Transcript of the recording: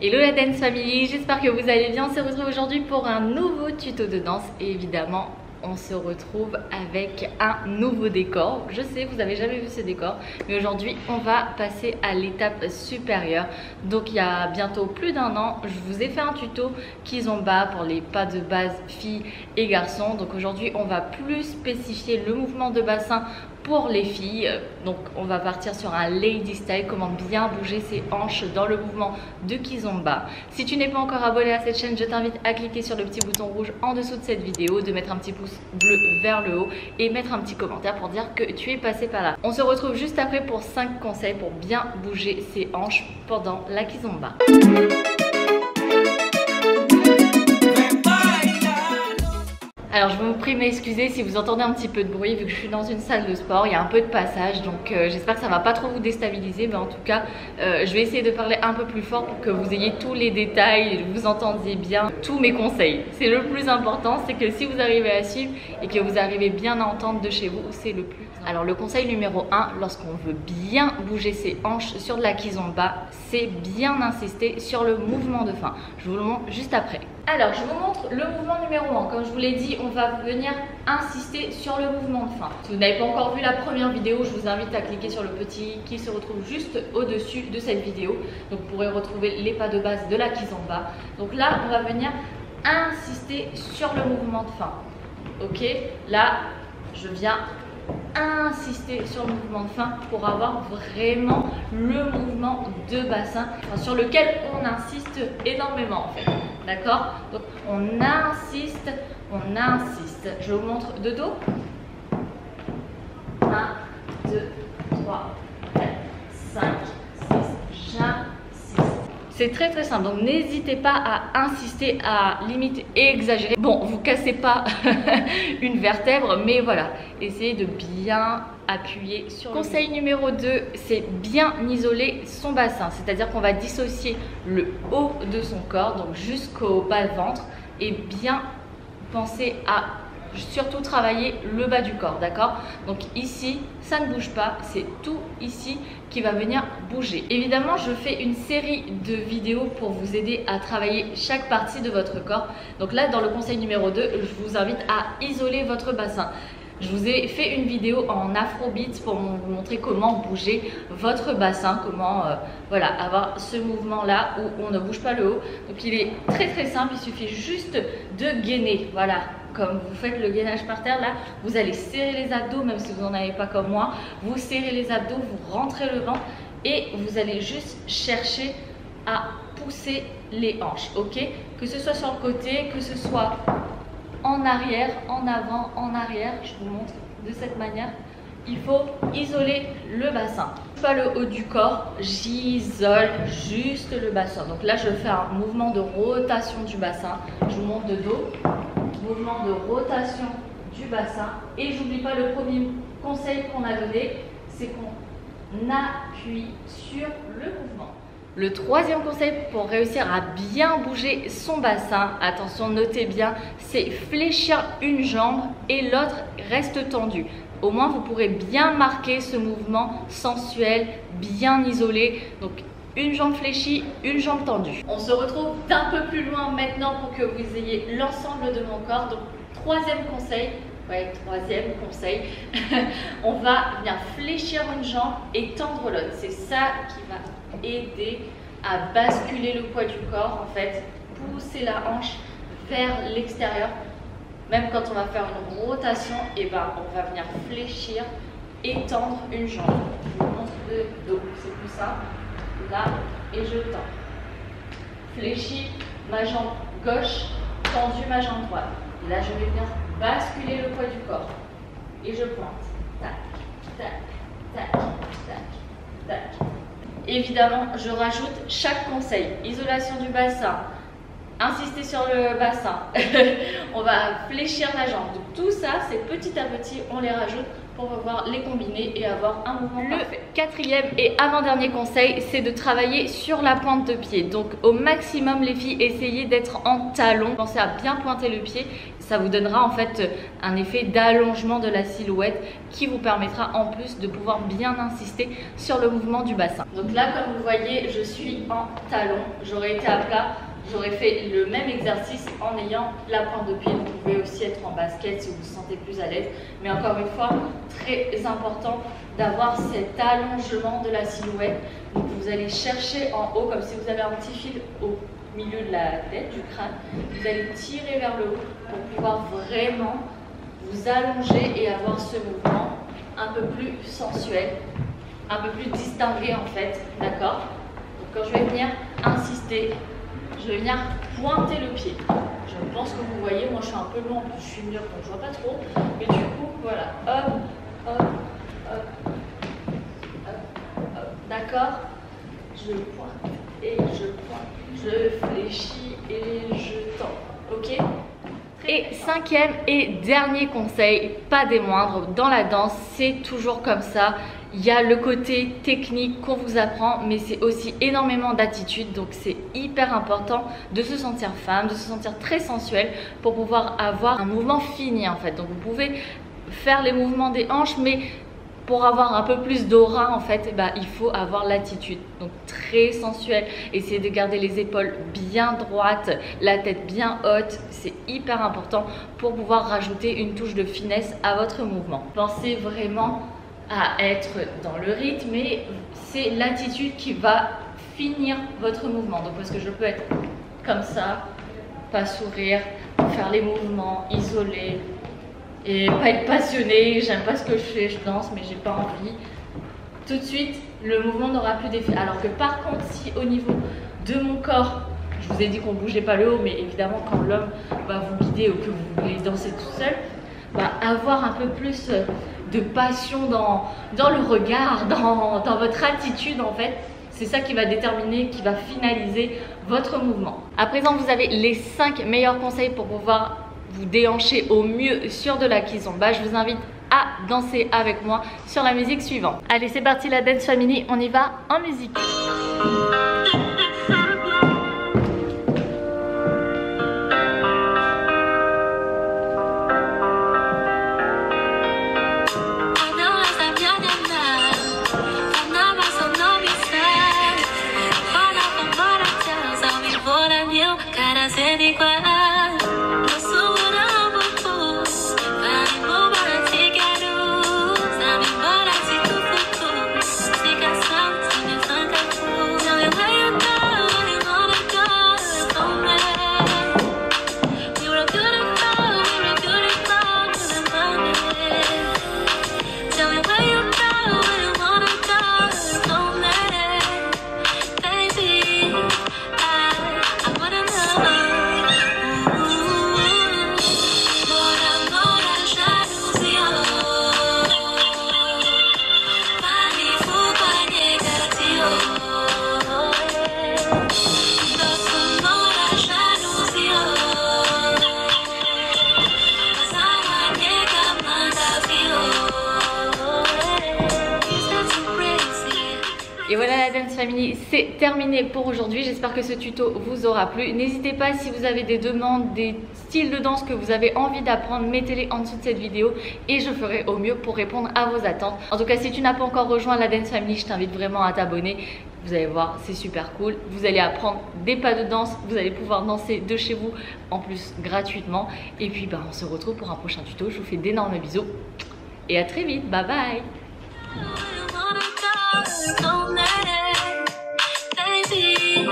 Hello la Dance Family, j'espère que vous allez bien. On se retrouve aujourd'hui pour un nouveau tuto de danse et évidemment on se retrouve avec un nouveau décor. Je sais, vous n'avez jamais vu ce décor, mais aujourd'hui on va passer à l'étape supérieure. Donc il y a bientôt plus d'un an, je vous ai fait un tuto kizomba pour les pas de base filles et garçons. Donc aujourd'hui on va plus spécifier le mouvement de bassin pour les filles. Donc on va partir sur un lady style, comment bien bouger ses hanches dans le mouvement de kizomba. Si tu n'es pas encore abonné à cette chaîne, je t'invite à cliquer sur le petit bouton rouge en dessous de cette vidéo, de mettre un petit pouce bleu vers le haut et mettre un petit commentaire pour dire que tu es passé par là. On se retrouve juste après pour 5 conseils pour bien bouger ses hanches pendant la kizomba. Alors je vous prie de m'excuser si vous entendez un petit peu de bruit vu que je suis dans une salle de sport, il y a un peu de passage, donc j'espère que ça va pas trop vous déstabiliser, mais en tout cas je vais essayer de parler un peu plus fort pour que vous ayez tous les détails, vous entendiez bien tous mes conseils. C'est le plus important, c'est que si vous arrivez à suivre et que vous arrivez bien à entendre de chez vous, c'est le plus. Alors le conseil numéro 1, lorsqu'on veut bien bouger ses hanches sur de la kizomba, c'est bien insister sur le mouvement de fin. Je vous le montre juste après. Alors je vous montre le mouvement numéro 1. Comme je vous l'ai dit, on va venir insister sur le mouvement de fin. Si vous n'avez pas encore vu la première vidéo, je vous invite à cliquer sur le petit qui se retrouve juste au-dessus de cette vidéo. Donc vous pourrez retrouver les pas de base de la kizomba. Donc là, on va venir insister sur le mouvement de fin. Ok, là, je viens insister sur le mouvement de fin pour avoir vraiment le mouvement de bassin sur lequel on insiste énormément en fait. D'accord? Donc on insiste, on insiste. Je vous montre de dos. 1, 2, 3, 4, 5, 6, j'insiste. C'est très très simple, donc n'hésitez pas à insister, à limite exagérer. Bon, vous cassez pas une vertèbre, mais voilà, essayez de bien appuyer sur le conseil numéro 2, c'est bien isoler son bassin, c'est-à-dire qu'on va dissocier le haut de son corps, donc jusqu'au bas de ventre, et bien penser à surtout travailler le bas du corps, d'accord? Donc ici, ça ne bouge pas, c'est tout ici qui va venir bouger. Évidemment, je fais une série de vidéos pour vous aider à travailler chaque partie de votre corps. Donc là, dans le conseil numéro 2, je vous invite à isoler votre bassin. Je vous ai fait une vidéo en afrobeat pour vous montrer comment bouger votre bassin, comment voilà, avoir ce mouvement là où on ne bouge pas le haut. Donc il est très très simple, il suffit juste de gainer, voilà. Comme vous faites le gainage par terre, là, vous allez serrer les abdos, même si vous n'en avez pas comme moi. Vous serrez les abdos, vous rentrez le ventre et vous allez juste chercher à pousser les hanches, ok? Que ce soit sur le côté, que ce soit en arrière, en avant, en arrière. Je vous montre de cette manière. Il faut isoler le bassin. Pas le haut du corps, j'isole juste le bassin. Donc là, je fais un mouvement de rotation du bassin. Je vous montre de dos. Mouvement de rotation du bassin. Et j'oublie pas le premier conseil qu'on a donné, c'est qu'on appuie sur le mouvement. Le troisième conseil pour réussir à bien bouger son bassin, attention, notez bien, c'est fléchir une jambe et l'autre reste tendue. Au moins, vous pourrez bien marquer ce mouvement sensuel, bien isolé. Donc, une jambe fléchie, une jambe tendue. On se retrouve d'un peu plus loin maintenant pour que vous ayez l'ensemble de mon corps. Donc, troisième conseil, on va venir fléchir une jambe et tendre l'autre. C'est ça qui va aider à basculer le poids du corps, en fait, pousser la hanche vers l'extérieur. Même quand on va faire une rotation, et ben, on va venir fléchir et tendre une jambe. Je vous montre de dos, c'est plus simple. Là, et je tends. Fléchis ma jambe gauche, tendue ma jambe droite. Et là, je vais venir basculer le poids du corps. Et je pointe. Tac, tac, tac, tac, tac. Évidemment, je rajoute chaque conseil. Isolation du bassin. Insister sur le bassin. On va fléchir la jambe. Donc, tout ça, c'est petit à petit, on les rajoute pour pouvoir les combiner et avoir un mouvement parfait. Le quatrième et avant-dernier conseil, c'est de travailler sur la pointe de pied. Donc au maximum les filles, essayez d'être en talon. Pensez à bien pointer le pied. Ça vous donnera en fait un effet d'allongement de la silhouette qui vous permettra en plus de pouvoir bien insister sur le mouvement du bassin. Donc là, comme vous voyez, je suis en talon. J'aurais été à plat. J'aurais fait le même exercice en ayant la pointe de pied. Vous pouvez aussi être en basket si vous vous sentez plus à l'aise. Mais encore une fois, très important d'avoir cet allongement de la silhouette. Donc vous allez chercher en haut, comme si vous avez un petit fil au milieu de la tête, du crâne. Vous allez tirer vers le haut pour pouvoir vraiment vous allonger et avoir ce mouvement un peu plus sensuel, un peu plus distingué en fait. D'accord? Donc quand je vais venir insister, je vais venir pointer le pied. Je pense que vous voyez, moi je suis un peu loin, je suis myope donc je vois pas trop. Mais du coup, voilà, hop, hop, hop, hop, hop. D'accord? Je pointe et je pointe, je fléchis et je tends. Ok? Et cinquième et dernier conseil, pas des moindres, dans la danse, c'est toujours comme ça. Il y a le côté technique qu'on vous apprend, mais c'est aussi énormément d'attitude. Donc c'est hyper important de se sentir femme, de se sentir très sensuelle pour pouvoir avoir un mouvement fini en fait. Donc vous pouvez faire les mouvements des hanches, mais pour avoir un peu plus d'aura en fait, il faut avoir l'attitude. Donc très sensuelle, essayez de garder les épaules bien droites, la tête bien haute. C'est hyper important pour pouvoir rajouter une touche de finesse à votre mouvement. Pensez vraiment à être dans le rythme, et c'est l'attitude qui va finir votre mouvement. Donc parce que je peux être comme ça, pas sourire, faire les mouvements isolés et pas être passionnée, j'aime pas ce que je fais, je danse mais j'ai pas envie. Tout de suite, le mouvement n'aura plus d'effet. Alors que par contre, si au niveau de mon corps, je vous ai dit qu'on bougeait pas le haut, mais évidemment quand l'homme va vous guider ou que vous voulez danser tout seul, avoir un peu plus de passion dans le regard, dans votre attitude en fait. C'est ça qui va déterminer, qui va finaliser votre mouvement. À présent, vous avez les 5 meilleurs conseils pour pouvoir vous déhancher au mieux sur de la kizomba. Je vous invite à danser avec moi sur la musique suivante. Allez, c'est parti la Dance Family, on y va en musique. Et voilà la Dance Family, c'est terminé pour aujourd'hui. J'espère que ce tuto vous aura plu. N'hésitez pas, si vous avez des demandes, des styles de danse que vous avez envie d'apprendre, mettez-les en dessous de cette vidéo et je ferai au mieux pour répondre à vos attentes. En tout cas, si tu n'as pas encore rejoint la Dance Family, je t'invite vraiment à t'abonner. Vous allez voir, c'est super cool. Vous allez apprendre des pas de danse. Vous allez pouvoir danser de chez vous, en plus gratuitement. Et puis, on se retrouve pour un prochain tuto. Je vous fais d'énormes bisous et à très vite. Bye bye. Don't let it, baby.